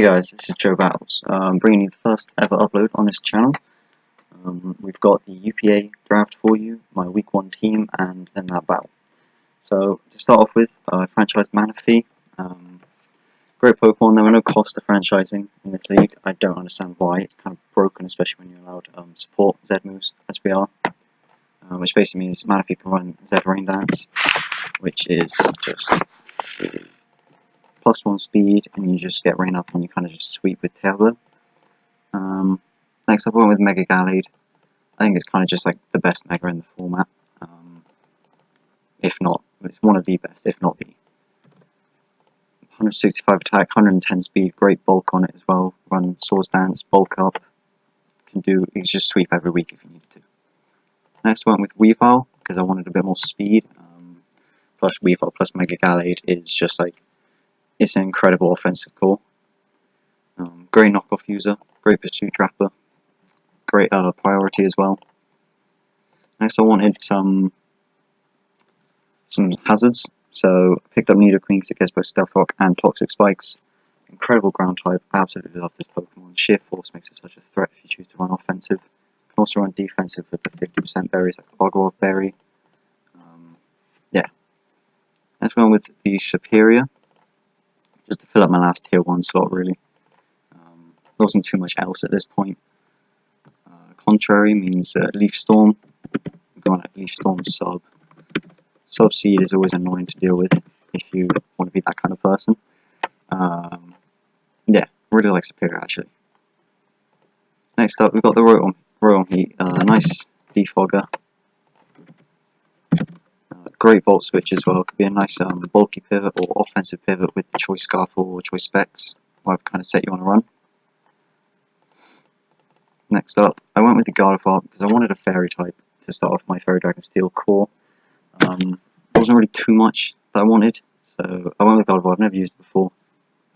Hey guys, this is Joe Battles. Bringing you the first ever upload on this channel. We've got the UPA draft for you, my week 1 team, and then that battle. So, to start off with, I franchised Manaphy. Great Pokemon. There were no cost to franchising in this league. I don't understand why. It's kind of broken, especially when you're allowed support Z moves, as we are. Which basically means Manaphy can run Z Rain Dance, which is just +1 speed, and you just get Rain Up and you kind of just sweep with Tail Blow. Next up I went with Mega Gallade. I think it's kind of just like the best Mega in the format. If not, it's one of the best, if not the. 165 attack, 110 speed, great bulk on it as well. Run Swords Dance, bulk up. You can just sweep every week if you need to. Next I went with Weavile, because I wanted a bit more speed. Plus Weavile plus Mega Gallade is just like, it's an incredible offensive core. Great knockoff user, great pursuit trapper, great priority as well. Next I wanted some hazards, so I picked up Nidoqueen because it gets both Stealth Rock and Toxic Spikes. Incredible ground type, absolutely love this Pokemon. Sheer Force makes it such a threat if you choose to run offensive. You can also run defensive with the 50% berries like the Bogorov Berry. Yeah. Next one with the Superior, just to fill up my last tier 1 slot really. There wasn't too much else at this point. Contrary means Leaf Storm. We're going at Leaf Storm Sub. Sub Seed is always annoying to deal with if you want to be that kind of person. Yeah, really like Superior actually. Next up we've got the Rotom Heat. Nice defogger. Great Volt Switch as well. Could be a nice bulky pivot or offensive pivot with the Choice Scarf or Choice Specs. Whatever kind of set you want to run. Next up, I went with the Gardevoir because I wanted a Fairy type to start off my Fairy Dragon Steel core. There wasn't really too much that I wanted, so I went with Gardevoir. I've never used it before.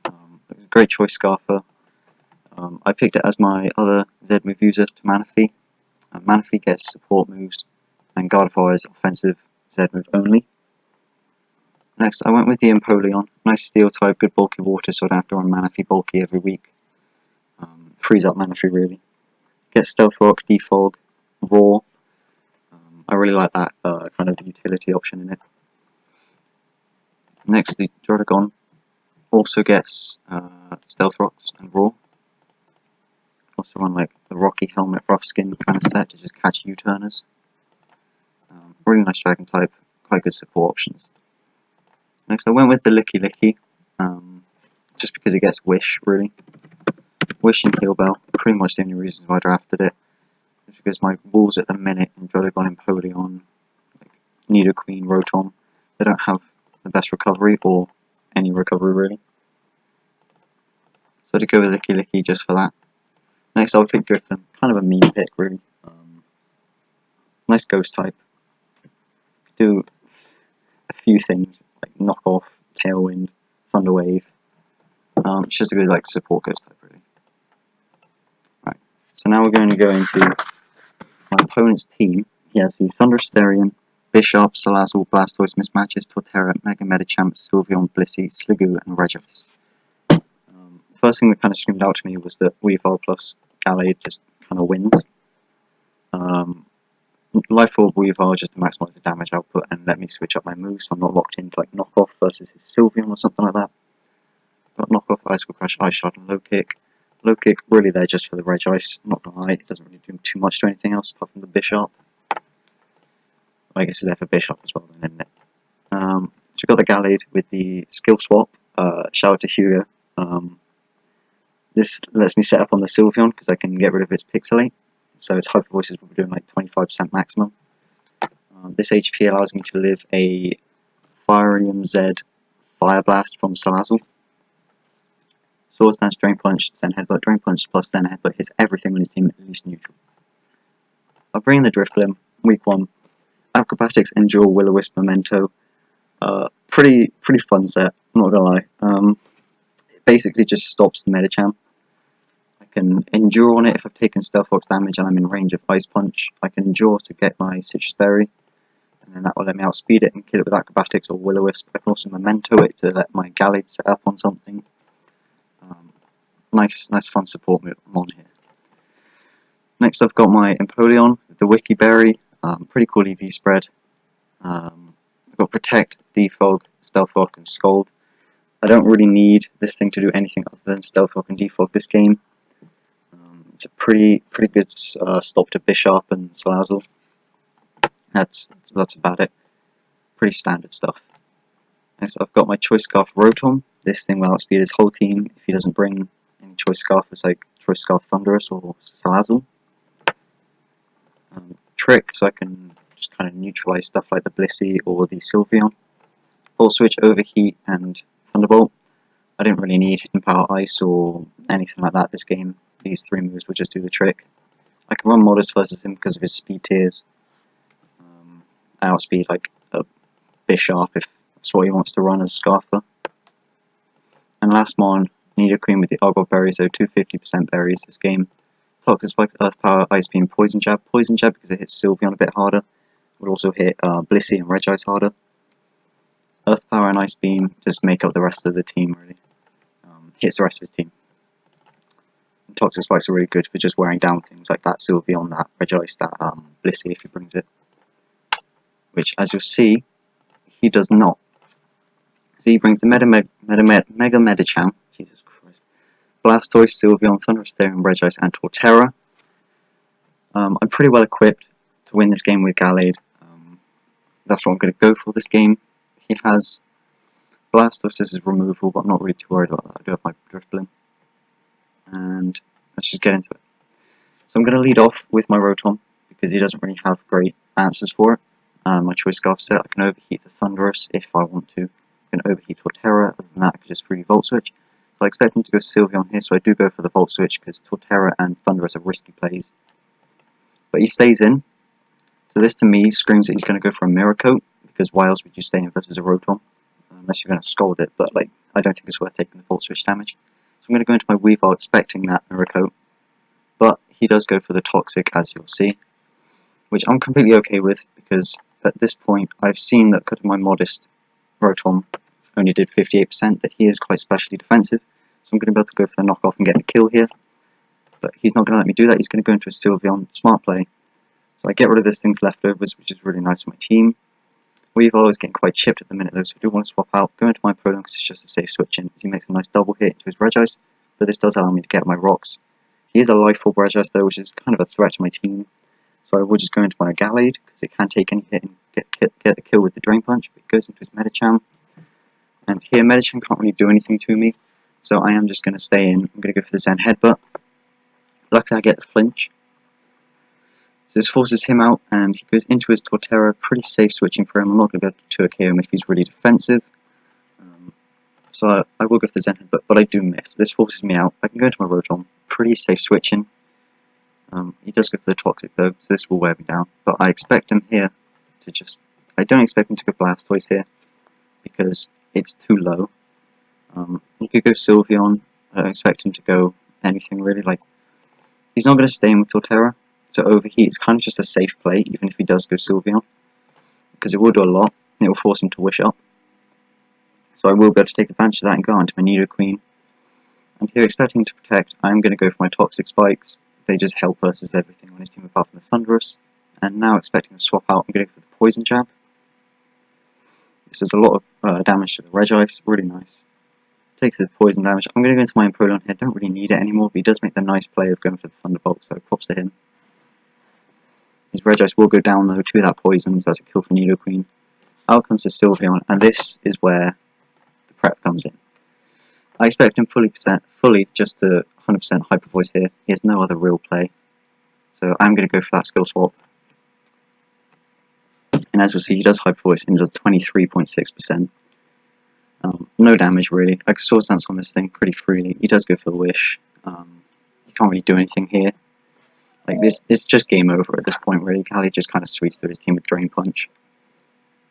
It was a great choice Scarfer. I picked it as my other Z move user to Manaphy. Manaphy gets support moves, and Gardevoir is offensive Z move only. Next, I went with the Empoleon. Nice Steel type, good bulky water, so I don't have to run Manaphy bulky every week. Frees up Manaphy really. Gets Stealth Rock, Defog, Roar. I really like that kind of utility option in it. Next, the Druddigon also gets Stealth Rocks and Roar. Also run like the Rocky Helmet, Rough Skin kind of set to just catch U-turners. Really nice Dragon type, quite good support options. Next, I went with the Licky Licky, just because it gets Wish really. Wish and Heal Bell, pretty much the only reasons why I drafted it. It's because my Wolves at the minute in Druddigon, Empoleon, like Nidoqueen, Rotom, they don't have the best recovery or any recovery really. So to go with Licky Licky just for that. Next I'll pick Drifloon, kind of a mean pick really. Nice ghost type. Could do a few things like knock off, Tailwind, Thunder Wave. It's just a good like support ghost type really. Right. So now we're going to go into my opponent's team. He has the Thundurus Therian, Bishop, Salazzle, Blastoise, Mismatches, Torterra, Mega Medicham, Sylveon, Blissey, Sliggoo, and Regice. First thing that kind of screamed out to me was that Weavile plus Gallade just kind of wins. Life Orb Weavile just to maximise the damage output and let me switch up my moves so I'm not locked into like Knockoff versus his Sylveon or something like that. Got Knockoff, Ice Cold Crash, Ice Shard, and Low Kick. Low Kick really there just for the Regice, I'm not gonna lie, it doesn't really do too much to anything else apart from the Bishop. I guess it's there for Bishop as well then, isn't it? So we've got the Gallade with the skill swap, shout out to Hugo. This lets me set up on the Sylveon because I can get rid of its Pixelate, so its Hyper Voices will be doing like 25% maximum. This HP allows me to live a Firium Z Fire Blast from Salazzle. Swords Dance, Drain Punch, Zen Headbutt, Drain Punch plus Zen Headbutt hits everything on his team at least neutral. I'll bring in the Drifloon, week 1. Acrobatics, Endure, Will-O-Wisp, Memento. Pretty fun set, I'm not gonna lie. It basically just stops the Medicham. I can Endure on it if I've taken Stealth Rock's damage and I'm in range of Ice Punch. I can Endure to get my Citrus Berry, and then that will let me outspeed it and kill it with Acrobatics or Will-O-Wisp. I can also Memento it to let my Gallade set up on something. nice fun support mon here. Next I've got my Empoleon, the Wiki Berry, pretty cool EV spread. I've got Protect, Defog, Stealth Rock and Scold. I don't really need this thing to do anything other than Stealth Rock and Defog this game. It's a pretty good stop to Bishop and Salazzle. That's about it. Pretty standard stuff. Next I've got my Choice Scarf Rotom. This thing will outspeed his whole team if he doesn't bring any Choice Scarf. It's like Choice Scarf Thunderous or Salazzle. Trick, so I can just kind of neutralize stuff like the Blissey or the Sylveon. Volt Switch, Overheat, and Thunderbolt. I didn't really need Hidden Power Ice or anything like that this game. These three moves would just do the trick. I can run Modest versus him because of his speed tiers. I outspeed like a Bishop if that's what he wants to run as Scarfer. And last one, Nidoqueen with the Argot Berry, so 250% berries this game. Toxic Spike, Earth Power, Ice Beam, Poison Jab. Poison Jab because it hits Sylveon a bit harder. Would also hit Blissey and Regice harder. Earth Power and Ice Beam just make up the rest of the team, really. Hits the rest of his team. And Toxic Spikes are really good for just wearing down things like that Sylveon, that Regice, that Blissey if he brings it. Which, as you'll see, he does not. So he brings the Mega Medicham, Jesus Christ, Blastoise, Sylveon, Thundurus, Therian, Regice, and Torterra. I'm pretty well equipped to win this game with Gallade. That's what I'm going to go for this game. He has Blastoise as his removal, but I'm not really too worried about that. I do have my Drifblim. And let's just get into it. So I'm going to lead off with my Rotom, because he doesn't really have great answers for it. My Choice Scarf set, I can overheat the Thundurus if I want to. I can overheat Torterra, other than that I can just free Volt Switch. So I expect him to go Sylveon here, so I do go for the Volt Switch, because Torterra and Thundurus are risky plays. But he stays in. So this to me screams that he's going to go for a Mirror Coat, because why else would you stay in versus a Rotom? Unless you're going to Scold it, but like I don't think it's worth taking the Volt Switch damage. So I'm going to go into my Weavile expecting that Mirror Coat. But he does go for the Toxic, as you'll see. Which I'm completely okay with, because at this point I've seen that because my Modest Rotom only did 58%, that he is quite specially defensive. So I'm going to be able to go for the knockoff and get the kill here. But he's not going to let me do that, he's going to go into a Sylveon, smart play. So I get rid of this thing's leftovers, which is really nice for my team. Weavile is getting quite chipped at the minute though, so I do want to swap out, go into my Empoleon because it's just a safe switch in, as he makes a nice double hit into his Regice, but this does allow me to get my rocks. He is a Life Orb Regice though, which is kind of a threat to my team, so I will just go into my Gallade, because it can take any hit and get the kill with the Drain Punch, but it goes into his Medicham, and here Medicham can't really do anything to me, so I am just going to stay in. I'm going to go for the Zen Headbutt. Luckily I get the flinch. So this forces him out, and he goes into his Torterra, pretty safe switching for him. I'm not going to be able to 2-KO him if he's really defensive. So I will go for the Zen Headbutt, but I do miss. This forces me out. I can go into my Rotom, pretty safe switching. He does go for the Toxic though, so this will wear me down. But I expect him here to just... I don't expect him to go Blastoise here, because it's too low. He could go Sylveon. I don't expect him to go anything really. Like, he's not going to stay in with Torterra. So Overheat is kind of just a safe play, even if he does go Sylveon, because it will do a lot, and it will force him to Wish Up. So I will be able to take advantage of that and go on to my Nidoqueen. And here, expecting him to protect, I am going to go for my Toxic Spikes. They just help versus everything on his team apart from the Thundurus. And now expecting to swap out, I'm going to go for the Poison Jab. This is a lot of damage to the Regice, really nice. Takes the poison damage. I'm going to go into my Empoleon here, don't really need it anymore, but he does make the nice play of going for the Thunderbolt, so props to him. His Regice will go down though to that poison, so that's a kill for Nidoqueen. Out comes the Sylveon, and this is where the prep comes in. I expect him fully just to 100% Hyper Voice here. He has no other real play, so I'm going to go for that skill swap. And as we'll see, he does Hyper Voice and does 23.6%. No damage really. I can Swords Dance on this thing pretty freely. He does go for the Wish. You can't really do anything here. Like this, it's just game over at this point really. Callie just kind of sweeps through his team with Drain Punch.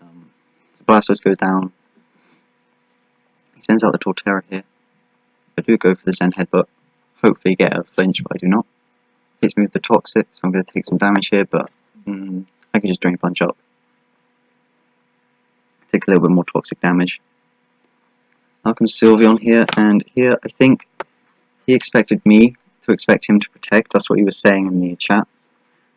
So Blastoise goes down. He sends out the Torterra here. I do go for the Zen Headbutt. Hopefully get a flinch, but I do not. Hits me with the Toxic, so I'm going to take some damage here, but I can just Drain Punch up. Take a little bit more Toxic damage. Now comes Sylveon here, and here I think he expected me to expect him to protect. That's what he was saying in the chat.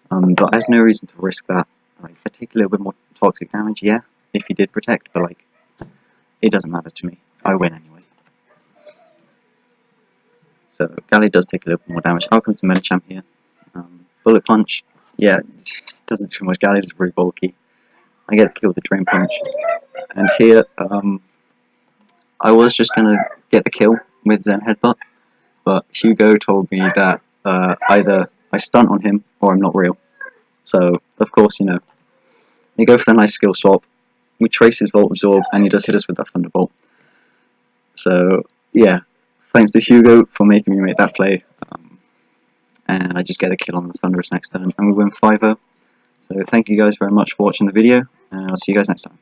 But I have no reason to risk that. Like, if I take a little bit more toxic damage, yeah, if he did protect, but like, it doesn't matter to me. I win anyway. So Galley does take a little bit more damage. Out comes the Medicham here. Bullet Punch, yeah, doesn't do much. Galley is very bulky. I get the kill with the Drain Punch. And here, I was just gonna get the kill with Zen Headbutt, but Hugo told me that either I stunt on him or I'm not real. So, of course, you know, we go for the nice skill swap. We trace his Volt Absorb, and he does hit us with that Thunderbolt. So, yeah, thanks to Hugo for making me make that play. And I just get a kill on the Thunderous next turn, and we win 5-0. So thank you guys very much for watching the video, and I'll see you guys next time.